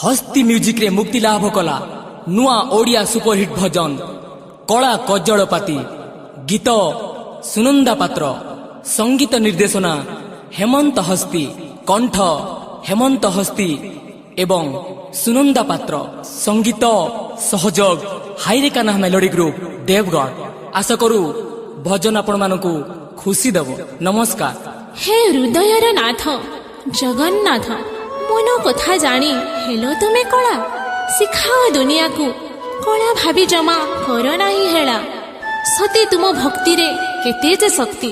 हस्ती म्यूजिक रे मुक्ति लाभ कला नुआ ओडिया सुपरहिट भजन कला कज्जड़पाती गीत सुनंदा पात्र संगीत निर्देशना हेमंत हस्ती कंठ हेमंत हस्ती एवं सुनंदा पात्र संगीत सहयोग हाईरेकाना मेलोडी ग्रुप देवगढ़। आशा करू भजन आपण मानकू खुशी देव। नमस्कार। हे हृदयर नाथ जगन्नाथ मन कथा जानी हेलो तुमे कला शिखाओ दुनिया को कला भाभी जमा कर नाही हेला सती तुम भक्ति रे केते जे शक्ति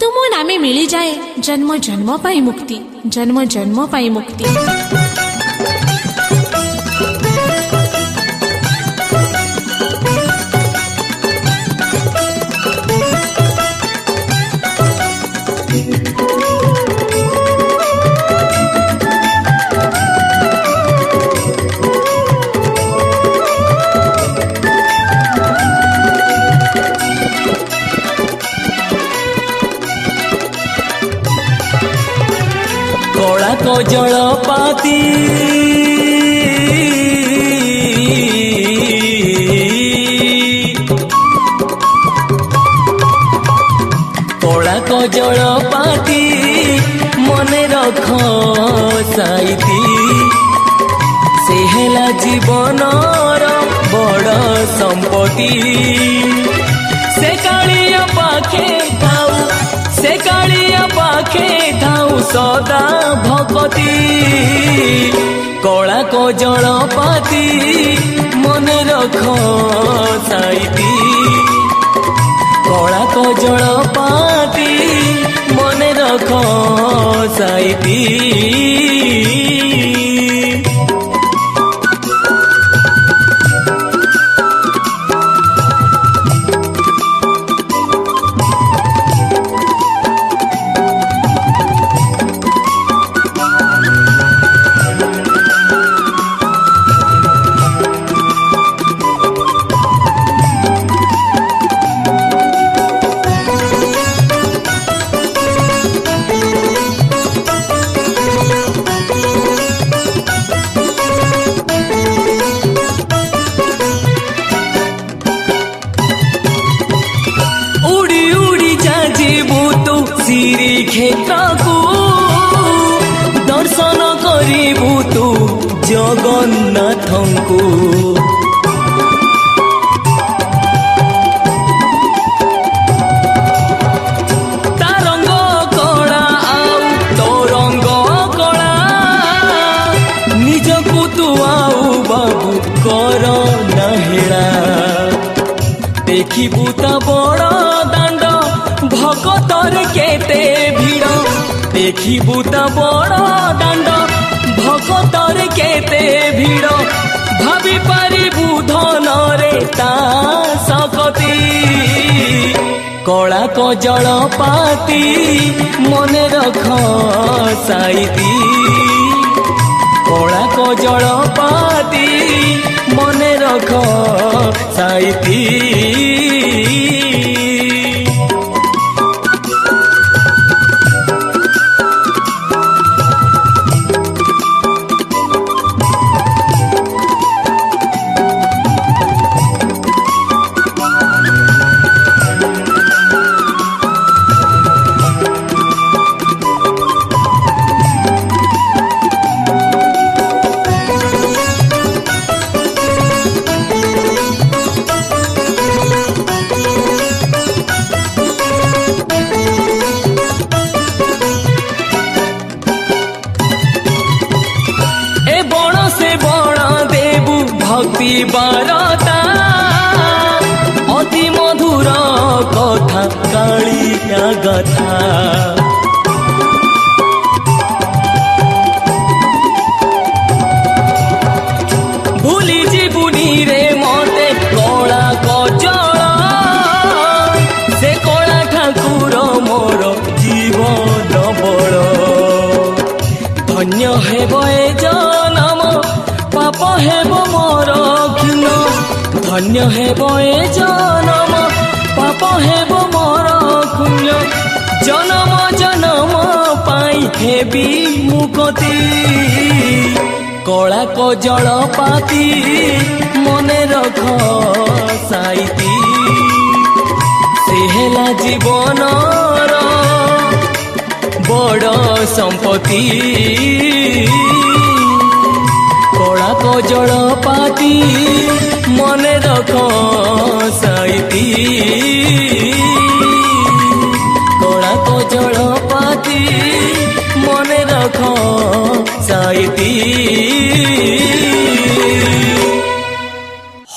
तुम नामे मिली जाए जन्म जन्म पाई मुक्ति जन्म जन्म पाई मुक्ति। कला कज्जड़पाती कला कज्जड़पाती मने रख साइती से हेला जीवनर बड़ संपत्ति से कालिया पाखे थाऊ से कालिया पाखे थाऊ सदा भगती कला कज्जड़पाती मने रख साइती कला कज्जड़पाती मने रख साइती। श्री क्षेत्र को दर्शन करिबु तू जगन्नाथ को तारंग कला आउ तो रंग कला निजकु तू आउ बाबू कर नहेला देखिबु ता बड़ दांड भगतर केते भिड़ देखिबु ता बड़ दांड भगतर केते भिड़ भाभी पारिबु धन रे ता सकती कला कज्जड़पाती मने रख साइती कला कज्जड़पाती मने रख साइती। भक्ति बारता अति मधुर कथा कालिया गाथा भूली जीवनी रे मते कला कज्जड़ से कला ठाकुर मोर जीवन बड़ धन्य हेब ए जनम पाप हेब मोर क्षीण धन्य हेब ए जनम पाप हेब मोर क्षीण जन्म जन्म पाई हेबी मुक्ति କଳା କଜଳ ପାତି ମନେ ରଖ ସାଇତି ସେ ହେଲା ଜୀବନର ବଡ଼ ସମ୍ପତ୍ତି କଳା କଜଳ ପାତି ମନେ ରଖ ସାଇତି କଳା କଜଳ ପାତି ମନେ ରଖ ସାଇତି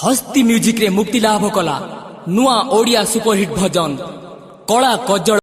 ହସ୍ତି ମ୍ୟୁଜିକରେ ମୁକ୍ତି ଲାଭ କଲା ନୂଆ ଓଡ଼ିଆ ସୁପରହିଟ୍ ଭଜନ କଳା କଜଳ